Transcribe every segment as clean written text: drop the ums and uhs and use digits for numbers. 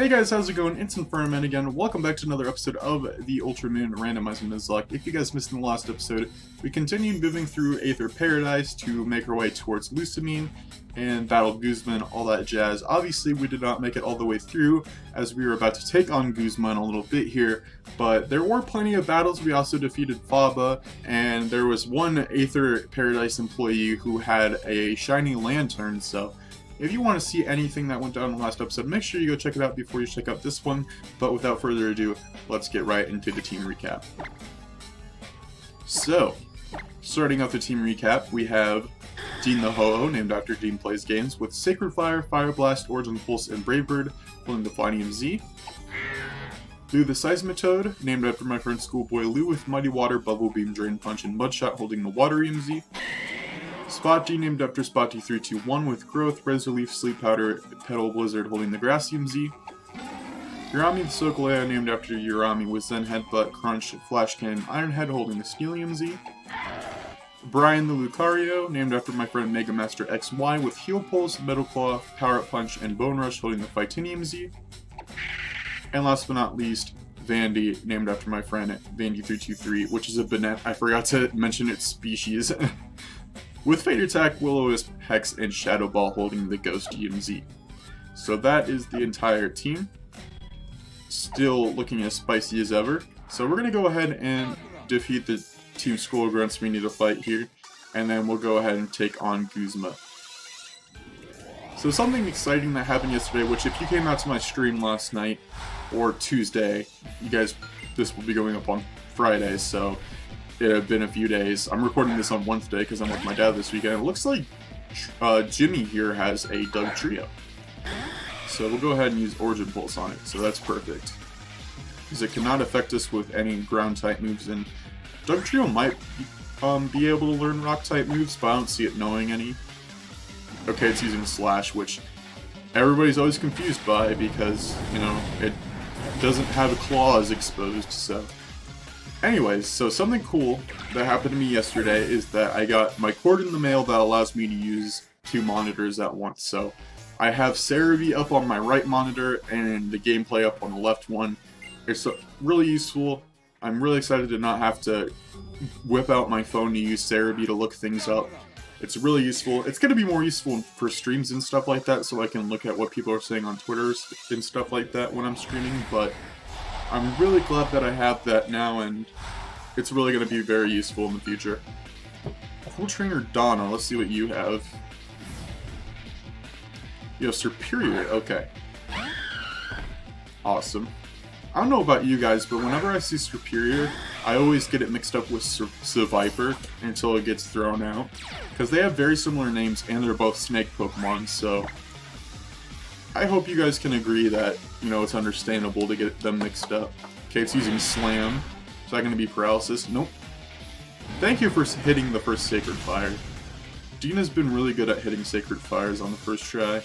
Hey guys, how's it going? It's Infirman again. Welcome back to another episode of the Ultramoon Randomizer Nuzlocke. If you guys missed in the last episode, we continued moving through Aether Paradise to make our way towards Lusamine and battle Guzma and all that jazz. Obviously, we did not make it all the way through, as we were about to take on Guzma in a little bit here, but there were plenty of battles. We also defeated Faba, and there was one Aether Paradise employee who had a shiny lantern, so if you want to see anything that went down in the last episode, make sure you go check it out before you check out this one. But without further ado, let's get right into the team recap. So, starting off the team recap, we have Dean the Ho-Oh, named after Dean Plays Games, with Sacred Fire, Fire Blast, Origin Pulse, and Brave Bird, holding the Flying EMZ. Lou the Seismitoad, named after my friend Schoolboy Lou, with Mighty Water, Bubble Beam, Drain Punch, and Mudshot, holding the Water EMZ. Spotty, named after Spotty321, with Growth, Razor Leaf, Sleep Powder, Petal Blizzard, holding the Grass EMZ. Urami the Solgaleo, named after Urami, with Zen Headbutt, Crunch, Flash Cannon, Iron Head, holding the Steel EMZ. Brian the Lucario, named after my friend Mega Master XY, with Heal Pulse, Metal Claw, Power Up Punch, and Bone Rush, holding the Fightin EMZ. And last but not least, Vandy, named after my friend Vandy323, which is a banana. I forgot to mention its species. With Fate Attack, Will-O-Wisp, Hex, and Shadow Ball holding the Ghost EMZ. So that is the entire team. Still looking as spicy as ever. So we're going to go ahead and defeat the Team Skull Grunts we need to fight here. And then we'll go ahead and take on Guzma. So something exciting that happened yesterday, which if you came out to my stream last night, or Tuesday, you guys, this will be going up on Friday, so it had been a few days. I'm recording this on Wednesday because I'm with my dad this weekend. It looks like Jimmy here has a Doug Trio. So we'll go ahead and use Origin Pulse on it, so that's perfect. Because it cannot affect us with any ground type moves, and Doug Trio might be able to learn rock type moves, but I don't see it knowing any. Okay, it's using Slash, which everybody's always confused by because, you know, it doesn't have claws exposed, so. Anyways, so something cool that happened to me yesterday is that I got my cord in the mail that allows me to use 2 monitors at once. So I have Cerebi up on my right monitor and the gameplay up on the left one. It's really useful. I'm really excited to not have to whip out my phone to use Cerebi to look things up. It's really useful. It's going to be more useful for streams and stuff like that, so I can look at what people are saying on Twitter and stuff like that when I'm streaming, but I'm really glad that I have that now, and it's really going to be very useful in the future. Cool Trainer Donna, let's see what you have. You have Superior, okay. Awesome. I don't know about you guys, but whenever I see Superior, I always get it mixed up with Survivor until it gets thrown out. Because they have very similar names, and they're both snake Pokemon, so I hope you guys can agree that, you know, it's understandable to get them mixed up. Okay, it's using Slam. Is that going to be Paralysis? Nope. Thank you for hitting the first Sacred Fire. Dean has been really good at hitting Sacred Fires on the first try.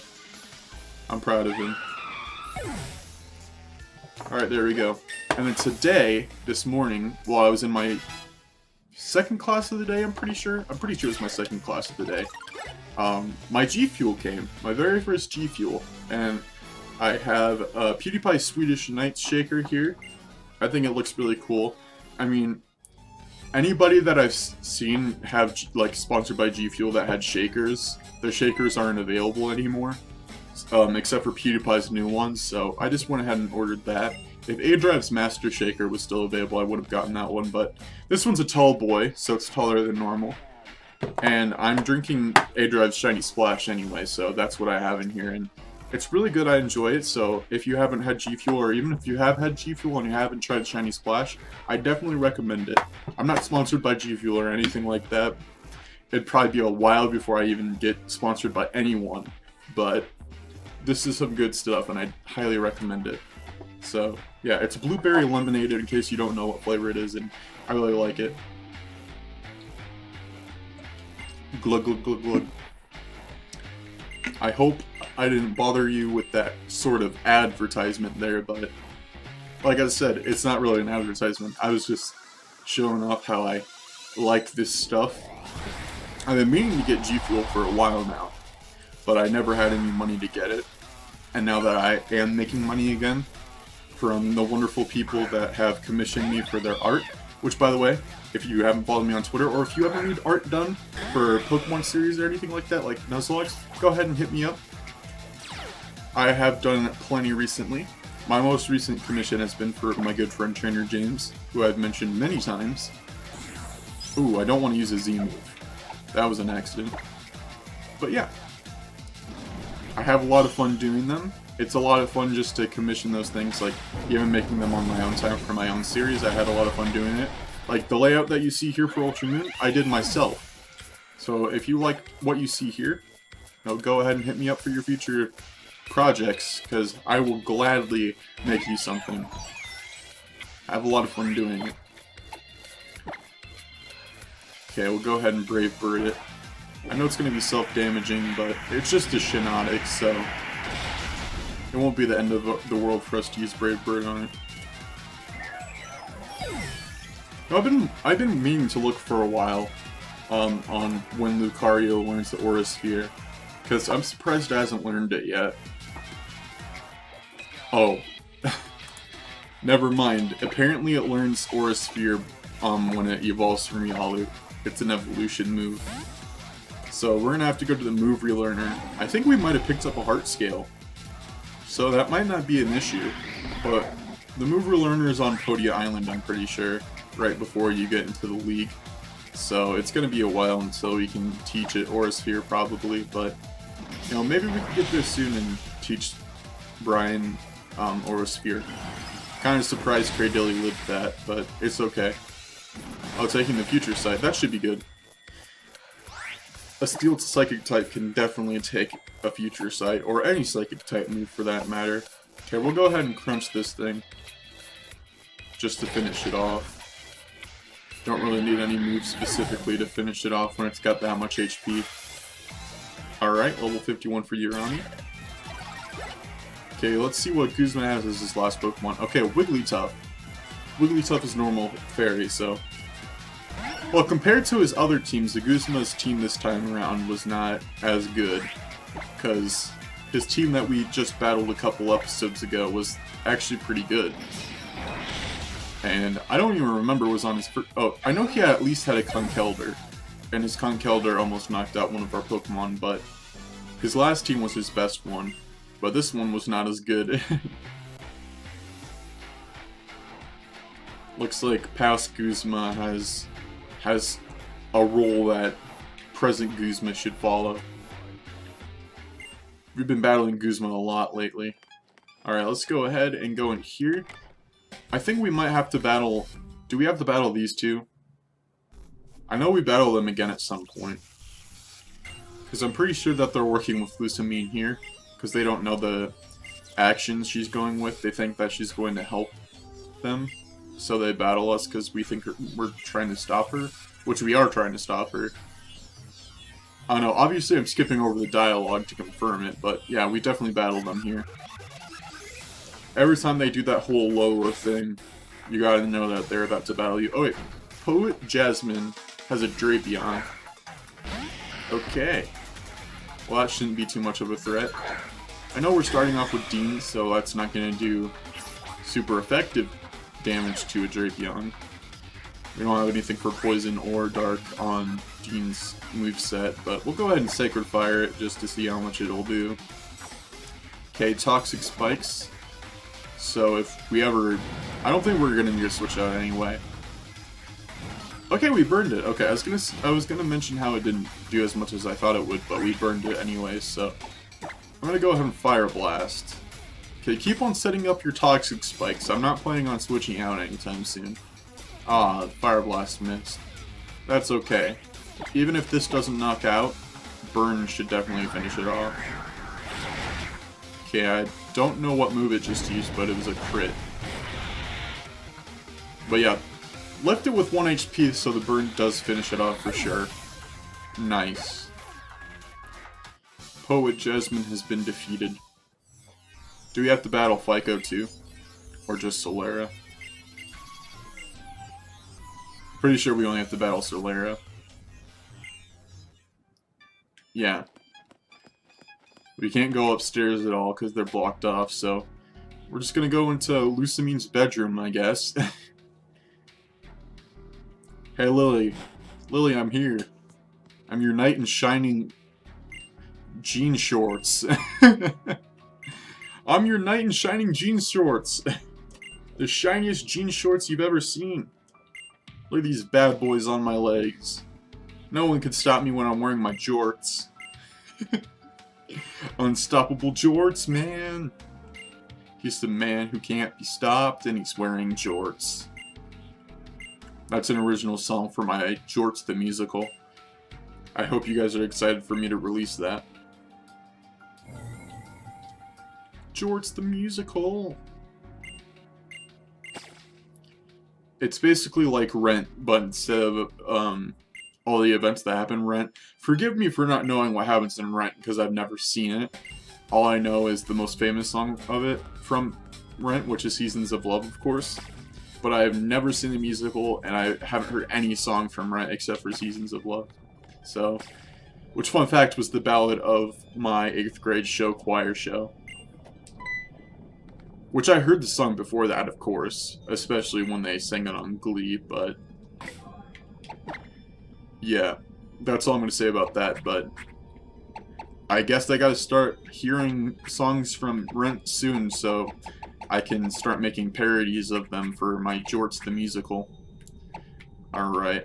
I'm proud of him. Alright, there we go. And then today, this morning, while I was in my second class of the day, I'm pretty sure it was my second class of the day, my G Fuel came, my very first G Fuel, and I have a PewDiePie Swedish Knights Shaker here. I think it looks really cool. I mean, anybody that I've seen have, like, sponsored by G Fuel that had shakers, their shakers aren't available anymore, except for PewDiePie's new ones, so I just went ahead and ordered that. If A-Drive's Master Shaker was still available, I would have gotten that one, but this one's a tall boy, so it's taller than normal. And I'm drinking A-Drive's Shiny Splash anyway, so that's what I have in here, and it's really good. I enjoy it, so if you haven't had G Fuel, or even if you have had G Fuel and you haven't tried Shiny Splash, I definitely recommend it. I'm not sponsored by G Fuel or anything like that. It'd probably be a while before I even get sponsored by anyone, but this is some good stuff, and I highly recommend it. So, yeah, it's Blueberry Lemonade in case you don't know what flavor it is, and I really like it. Glug, glug, glug, glug. I hope I didn't bother you with that sort of advertisement there, but like I said, it's not really an advertisement. I was just showing off how I like this stuff. I've been meaning to get G Fuel for a while now, but I never had any money to get it. And now that I am making money again from the wonderful people that have commissioned me for their art, which, by the way, if you haven't followed me on Twitter, or if you ever need art done for Pokemon series or anything like that, like Nuzlocke, go ahead and hit me up. I have done plenty recently. My most recent commission has been for my good friend Trainer James, who I've mentioned many times. Ooh, I don't want to use a Z move. That was an accident. But yeah. I have a lot of fun doing them. It's a lot of fun just to commission those things, like even making them on my own time for my own series. I had a lot of fun doing it. Like the layout that you see here for Ultra Moon, I did myself. So if you like what you see here, go ahead and hit me up for your future projects, because I will gladly make you something. I have a lot of fun doing it. Okay, we'll go ahead and Brave Bird it. I know it's going to be self-damaging, but it's just a Shinotic, so it won't be the end of the world for us to use Brave Bird on it. I've been meaning to look for a while on when Lucario learns the Aura Sphere, because I'm surprised it hasn't learned it yet. Oh, never mind. Apparently it learns Aura Sphere when it evolves from Riolu. It's an evolution move. So we're gonna have to go to the move relearner. I think we might have picked up a heart scale, so that might not be an issue. But the move relearner is on Podia Island, I'm pretty sure, right before you get into the league. So it's gonna be a while until we can teach it Aura Sphere probably, but maybe we can get there soon and teach Brian Aura Sphere. Kind of surprised Cradilly lived that, but it's okay. Oh, taking the future sight, that should be good. A Steel Psychic type can definitely take a future sight, or any Psychic type move for that matter. Okay, we'll go ahead and crunch this thing, just to finish it off. Don't really need any moves specifically to finish it off when it's got that much HP. Alright, level 51 for Urani. Okay, let's see what Guzma has as his last Pokemon. Okay, Wigglytuff. Wigglytuff is normal fairy, so... Well, compared to his other teams, the Guzma's team this time around was not as good. Because his team that we just battled a couple episodes ago was actually pretty good. And I don't even remember was on his first... Oh, I know he at least had a Conkeldurr. And his Conkeldurr almost knocked out one of our Pokemon, but... His last team was his best one. But this one was not as good. Looks like past Guzma has a role that present Guzma should follow. We've been battling Guzma a lot lately. Alright, let's go ahead and go in here. I think we might have to battle... Do we have to battle these two? I know we battle them again at some point. Because I'm pretty sure that they're working with Lusamine here. Because they don't know the actions she's going with. They think that she's going to help them. So they battle us because we think we're trying to stop her. Which we are trying to stop her. I don't know, obviously I'm skipping over the dialogue to confirm it, but yeah, we definitely battle them here. Every time they do that whole lower thing, you gotta know that they're about to battle you. Oh wait, Poet Jasmine has a Drapion. Okay. Well, that shouldn't be too much of a threat. I know we're starting off with Dean, so that's not gonna do super effective damage to a Drapion. We don't have anything for Poison or Dark on Dean's moveset, but we'll go ahead and Sacred Fire it just to see how much it'll do. Okay, Toxic Spikes. So if we ever... I don't think we're gonna need to switch out anyway. Okay, we burned it. Okay, I was gonna mention how it didn't do as much as I thought it would, but we burned it anyway, so... I'm gonna go ahead and Fire Blast. Okay, keep on setting up your Toxic Spikes. I'm not planning on switching out anytime soon. Ah, Fire Blast missed. That's okay. Even if this doesn't knock out, Burn should definitely finish it off. Okay, I don't know what move it just used, but it was a crit. But yeah, left it with 1 HP, so the Burn does finish it off for sure. Nice. Poet Jasmine has been defeated. Do we have to battle Fico too? Or just Solera? Pretty sure we only have to battle Solera. Yeah. We can't go upstairs at all because they're blocked off, so we're just gonna go into Lusamine's bedroom, I guess. Hey, Lily. Lily, I'm here. I'm your knight in shining jean shorts. I'm your knight in shining jean shorts. The shiniest jean shorts you've ever seen. Look at these bad boys on my legs. No one can stop me when I'm wearing my jorts. Unstoppable jorts, man. He's the man who can't be stopped, and he's wearing jorts. That's an original song for my Jorts the Musical. I hope you guys are excited for me to release that. Jorts the Musical. It's basically like Rent, but instead of all the events that happen in Rent. Forgive me for not knowing what happens in Rent, because I've never seen it. All I know is the most famous song of it from Rent, which is Seasons of Love, of course. But I have never seen the musical, and I haven't heard any song from Rent except for Seasons of Love. So, which, fun fact, was the ballad of my 8th grade show, choir show. Which I heard the song before that, of course, especially when they sang it on Glee, but yeah, that's all I'm going to say about that, but I guess I gotta start hearing songs from Rent soon, so I can start making parodies of them for my Jorts the Musical. Alright,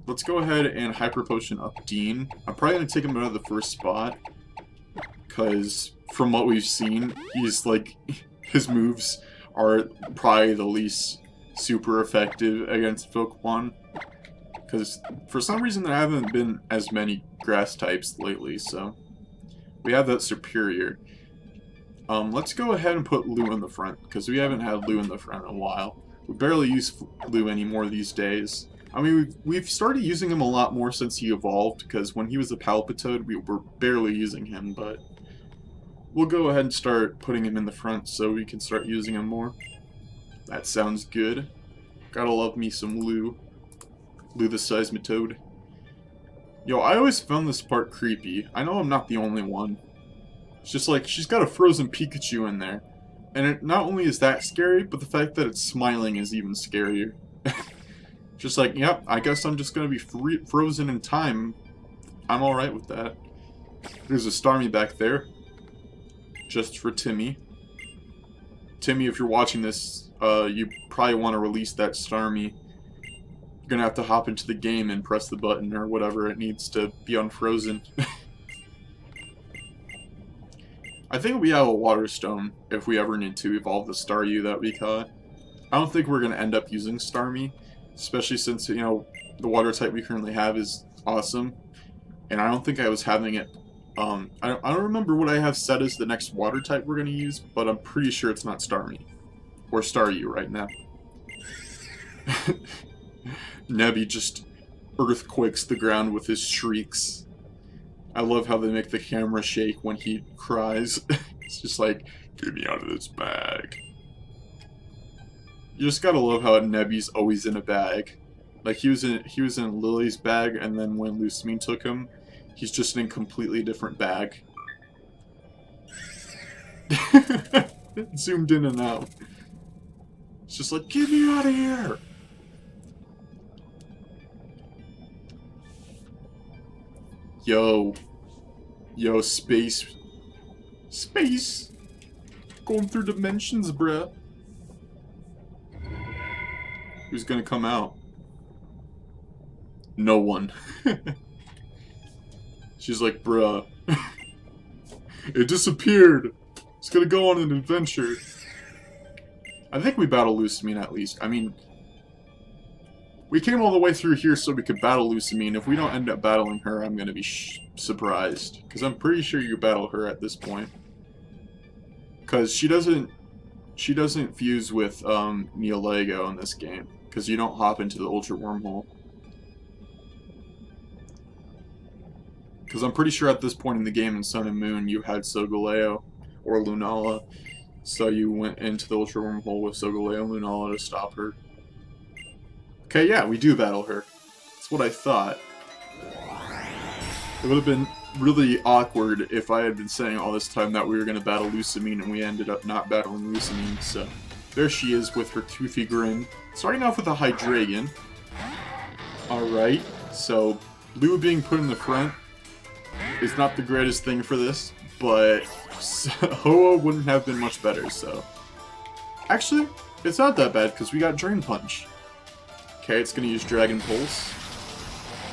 let's go ahead and Hyper Potion up Dean. I'm probably gonna take him out of the first spot, because from what we've seen, he's like, his moves are probably the least super effective against Pokemon. Because for some reason there haven't been as many grass types lately, so we have that superior. Let's go ahead and put Lou in the front, because we haven't had Lou in the front in a while. We barely use Lou anymore these days. I mean, we've started using him a lot more since he evolved, because when he was a Palpitoad, we were barely using him, but we'll go ahead and start putting him in the front so we can start using him more. That sounds good. Gotta love me some Lou. Lou the Seismitoad. Yo, I always found this part creepy. I know I'm not the only one. It's just like, she's got a frozen Pikachu in there. And it not only is that scary, but the fact that it's smiling is even scarier. Just like, yep, I guess I'm just gonna be frozen in time. I'm alright with that. There's a Starmie back there. Just for Timmy. Timmy, if you're watching this, you probably want to release that Starmie. You're gonna have to hop into the game and press the button or whatever it needs to be unfrozen. I think we have a Water Stone if we ever need to evolve the Staryu that we caught. I don't think we're gonna end up using Starmie, especially since, you know, the water type we currently have is awesome. And I don't think I was having it. I don't remember what I have set as the next water type we're gonna use, but I'm pretty sure it's not Starmie. Or Staryu right now. Nebby just earthquakes the ground with his shrieks. I love how they make the camera shake when he cries. It's just like, get me out of this bag. You just gotta love how Nebby's always in a bag. Like, he was in Lily's bag, and then when Lusamine took him, he's just in a completely different bag. Zoomed in and out. It's just like, get me out of here! Yo. Yo, space. Space! Going through dimensions, bruh. Who's gonna come out? No one. She's like, bruh. It disappeared! It's gonna go on an adventure. I think we battle Lusamine at least. I mean, we came all the way through here so we could battle Lusamine. If we don't end up battling her, I'm gonna be surprised. Because I'm pretty sure you battle her at this point. Because she doesn't fuse with Neolego in this game. Because you don't hop into the Ultra Wormhole. Because I'm pretty sure at this point in the game in Sun and Moon, you had Solgaleo or Lunala. So you went into the Ultra Wormhole with Solgaleo and Lunala to stop her. Okay, yeah, we do battle her. That's what I thought. It would have been really awkward if I had been saying all this time that we were going to battle Lusamine and we ended up not battling Lusamine, so there she is with her toothy grin. Starting off with a Hydreigon. Alright, so Blue being put in the front is not the greatest thing for this, but Ho-Oh wouldn't have been much better, so... Actually, it's not that bad because we got Drain Punch. Okay, it's going to use Dragon Pulse.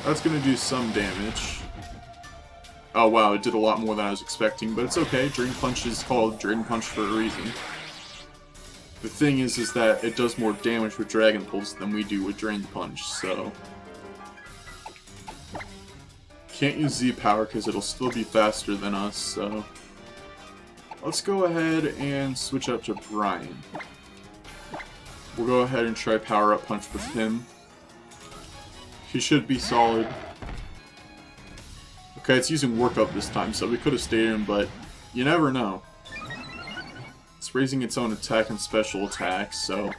That's going to do some damage. Oh wow, it did a lot more than I was expecting, but it's okay. Drain Punch is called Drain Punch for a reason. The thing is that it does more damage with Dragon Pulse than we do with Drain Punch, so... Can't use Z-Power because it'll still be faster than us, so... Let's go ahead and switch up to Brian. We'll go ahead and try Power Up Punch with him. He should be solid. Okay, it's using Work Up this time, so we could have stayed in, but you never know. It's raising its own attack and special attacks, so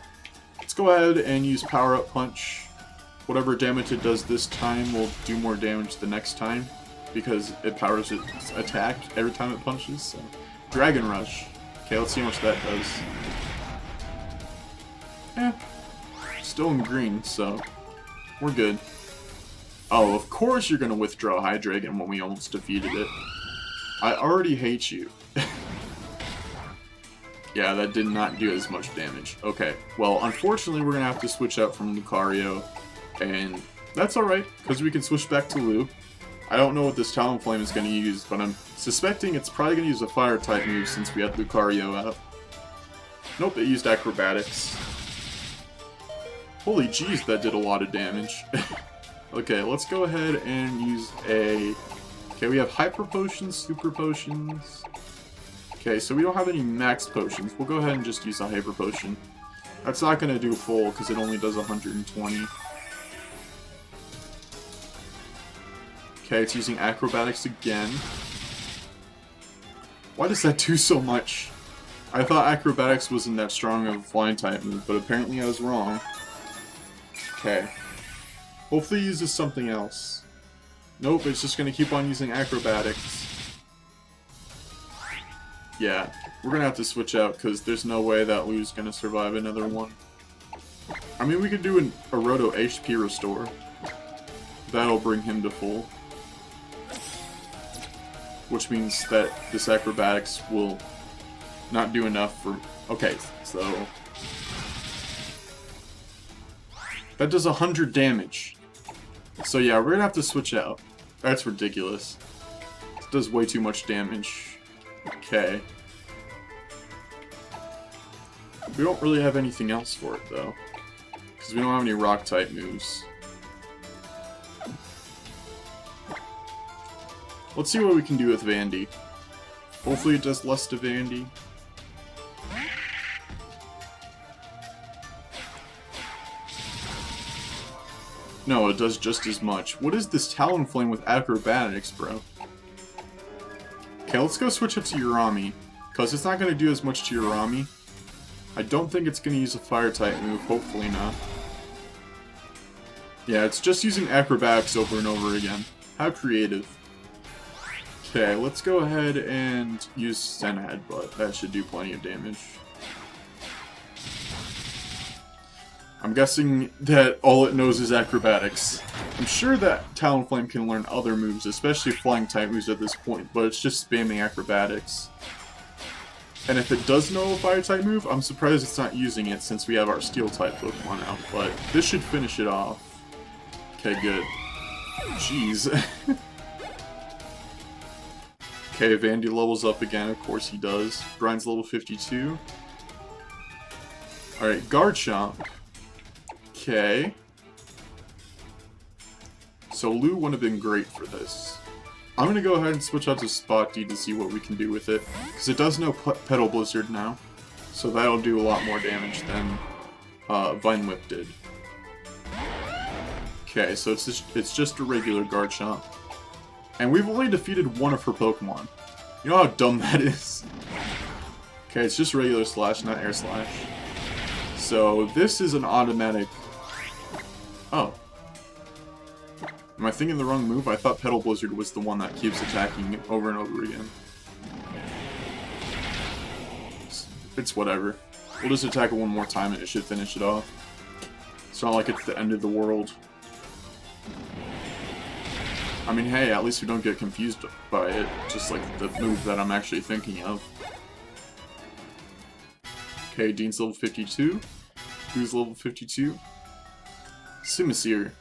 let's go ahead and use Power Up Punch. Whatever damage it does this time will do more damage the next time, because it powers its attack every time it punches, so... Dragon Rush. Okay, let's see how much that does. Still in green, so we're good. Oh, of course you're gonna withdraw Hydreigon when we almost defeated it. I already hate you. Yeah, that did not do as much damage. Okay, well, unfortunately we're gonna have to switch out from Lucario, and that's alright, because we can switch back to Lu. I don't know what this Talonflame is going to use, but I'm suspecting it's probably going to use a Fire-type move since we had Lucario out. Nope, it used Acrobatics. Holy jeez, that did a lot of damage. Okay, let's go ahead and use a... Okay, we have Hyper Potions, Super Potions... Okay, so we don't have any Max Potions. We'll go ahead and just use a Hyper Potion. That's not going to do full, because it only does 120. Okay, it's using Acrobatics again. Why does that do so much? I thought Acrobatics wasn't that strong of a flying type move, but apparently I was wrong. Okay. Hopefully it uses something else. Nope, it's just gonna keep on using Acrobatics. Yeah, we're gonna have to switch out, because there's no way that Lu's gonna survive another one. I mean, we could do a Roto HP Restore. That'll bring him to full. Which means that this Acrobatics will not do enough for... Okay, so... That does 100 damage. So yeah, we're gonna have to switch out. That's ridiculous. It does way too much damage. Okay. We don't really have anything else for it, though. Because we don't have any Rock-type moves. Let's see what we can do with Vandy. Hopefully it does less to Vandy. No, it does just as much. What is this Talonflame with Acrobatics, bro? Okay, let's go switch up to Urami. Because it's not going to do as much to Urami. I don't think it's going to use a Fire-type move. Hopefully not. Yeah, it's just using Acrobatics over and over again. How creative. Okay, let's go ahead and use Sen Headbutt. That should do plenty of damage. I'm guessing that all it knows is Acrobatics. I'm sure that Talonflame can learn other moves, especially flying type moves at this point, but it's just spamming Acrobatics. And if it does know a Fire type move, I'm surprised it's not using it since we have our Steel type Pokemon out, but this should finish it off. Okay, good. Jeez. Okay, Vandy levels up again, of course he does. Brian's level 52. Alright, Garchomp. Okay. So Lu would have been great for this. I'm gonna go ahead and switch out to Spot D to see what we can do with it. Because it does know Petal Blizzard now. So that'll do a lot more damage than Vine Whip did. Okay, so it's just a regular Garchomp. And we've only defeated one of her Pokemon. You know how dumb that is? Okay, it's just regular Slash, not Air Slash. So this is an automatic... Oh. Am I thinking the wrong move? I thought Petal Blizzard was the one that keeps attacking over and over again. It's whatever. We'll just attack it one more time and it should finish it off. It's not like it's the end of the world. I mean, hey, at least we don't get confused by it, just like the move that I'm actually thinking of. Okay, Dean's level 52. Who's level 52? Simisear.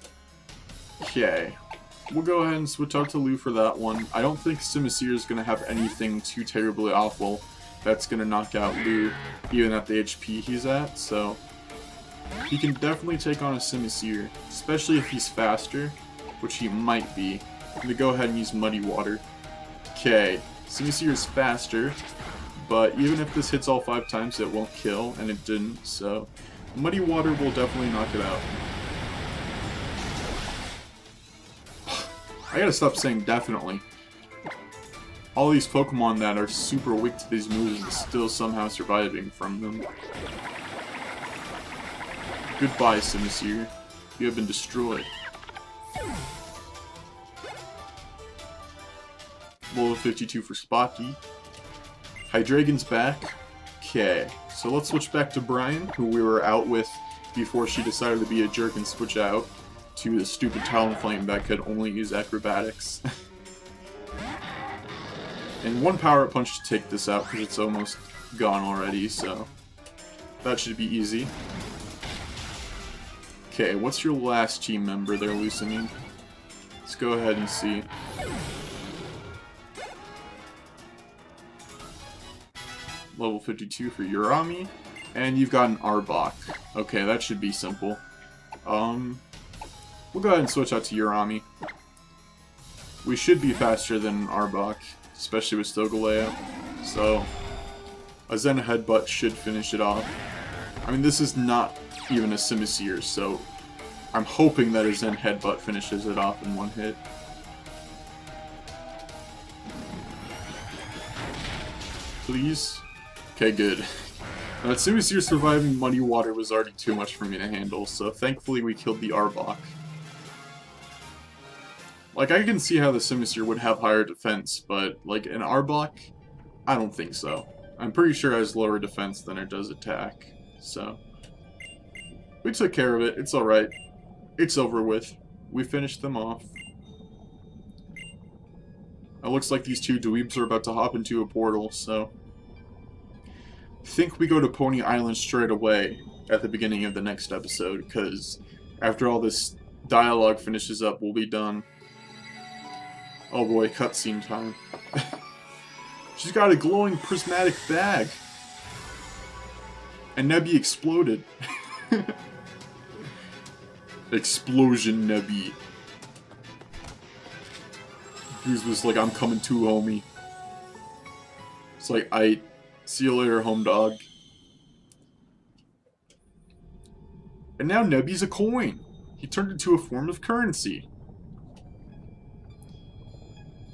Okay. We'll go ahead and switch out to Lou for that one. I don't think Simisear is going to have anything too terribly awful that's going to knock out Lou, even at the HP he's at, so he can definitely take on a Simisear, especially if he's faster, which he might be. I'm going to go ahead and use Muddy Water. Okay, Simisear is faster, but even if this hits all 5 times, it won't kill, and it didn't, so Muddy Water will definitely knock it out. I gotta stop saying definitely. All these Pokemon that are super weak to these moves are still somehow surviving from them. Goodbye, Simisear. You have been destroyed. Level 52 for Spocky. Hydreigon's back. Okay, so let's switch back to Brian, who we were out with before she decided to be a jerk and switch out to the stupid Talonflame that could only use Acrobatics. And one Power-Up Punch to take this out because it's almost gone already, so that should be easy. Okay, what's your last team member there, Lusamine? Let's go ahead and see. Level 52 for Urami, and you've got an Arbok. Okay, that should be simple. We'll go ahead and switch out to Urami. We should be faster than Arbok, especially with Solgaleo, so a Zen Headbutt should finish it off. I mean, this is not even a Simisear, so I'm hoping that a Zen Headbutt finishes it off in one hit. Please? Okay, good. Simisear surviving Muddy Water was already too much for me to handle, so thankfully we killed the Arbok. Like, I can see how the Simisear would have higher defense, but, like, an Arbok? I don't think so. I'm pretty sure it has lower defense than it does attack, so we took care of it. It's alright. It's over with. We finished them off. It looks like these two dweebs are about to hop into a portal, so I think we go to Pony Island straight away at the beginning of the next episode, because after all this dialogue finishes up, we'll be done. Oh boy, cutscene time. She's got a glowing prismatic bag. And Nebby exploded. Explosion Nebby. Goose was like, I'm coming too, homie. It's like, see you later, home dog. And now Nebby's a coin. He turned into a form of currency.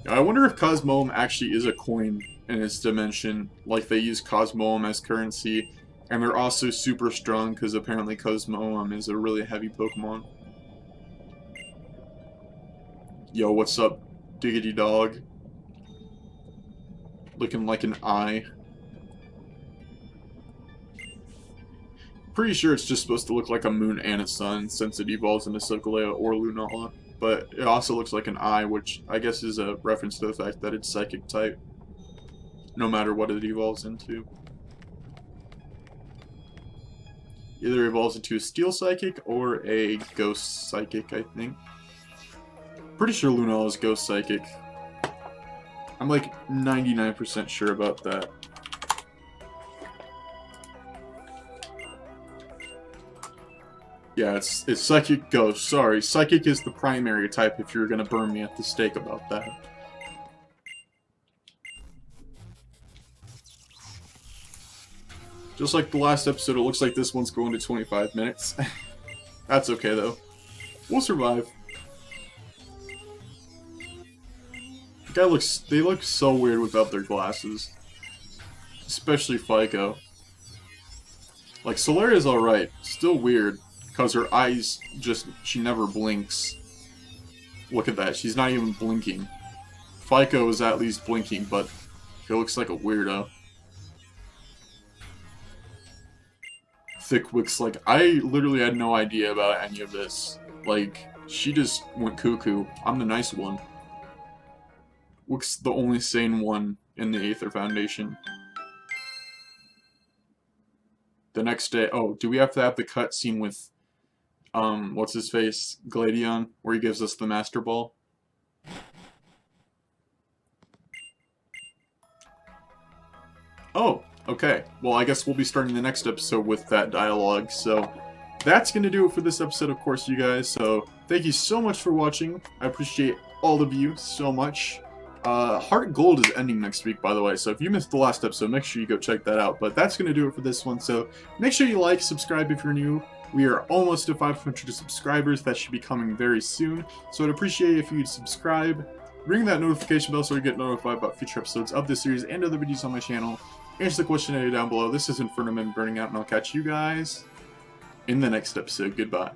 I wonder if Cosmoem actually is a coin in its dimension, like they use Cosmoem as currency, and they're also super strong because apparently Cosmoem is a really heavy Pokemon. Yo, what's up, Diggity Dog? Looking like an eye. Pretty sure it's just supposed to look like a moon and a sun since it evolves into Solgaleo or Lunala. But it also looks like an eye, which I guess is a reference to the fact that it's psychic type, no matter what it evolves into. Either evolves into a steel psychic or a ghost psychic, I think. Pretty sure Lunala is ghost psychic. I'm like 99% sure about that. Yeah, it's Psychic Ghost. Sorry, Psychic is the primary type if you're gonna burn me at the stake about that. Just like the last episode, it looks like this one's going to 25 minutes. That's okay, though. We'll survive. The guy they look so weird without their glasses. Especially Fico. Like, Solaria's alright. Still weird. Because her eyes she never blinks. Look at that. She's not even blinking. FICO is at least blinking, but he looks like a weirdo. Thickwick's like, I literally had no idea about any of this. Like, she just went cuckoo. I'm the nice one. Wick's the only sane one in the Aether Foundation. The next day, oh, do we have to have the cutscene with, what's his face? Gladion, where he gives us the Master Ball? Oh, okay. Well, I guess we'll be starting the next episode with that dialogue, so that's going to do it for this episode, of course, you guys. So, thank you so much for watching. I appreciate all of you so much. Heart Gold is ending next week, by the way, so if you missed the last episode, make sure you go check that out. But that's going to do it for this one, so make sure you like, subscribe if you're new. We are almost to 500 subscribers. That should be coming very soon, so I'd appreciate it if you'd subscribe. Ring that notification bell so you get notified about future episodes of this series and other videos on my channel. Answer the questionnaire down below. This is Inferno Man Burning Out, and I'll catch you guys in the next episode. Goodbye.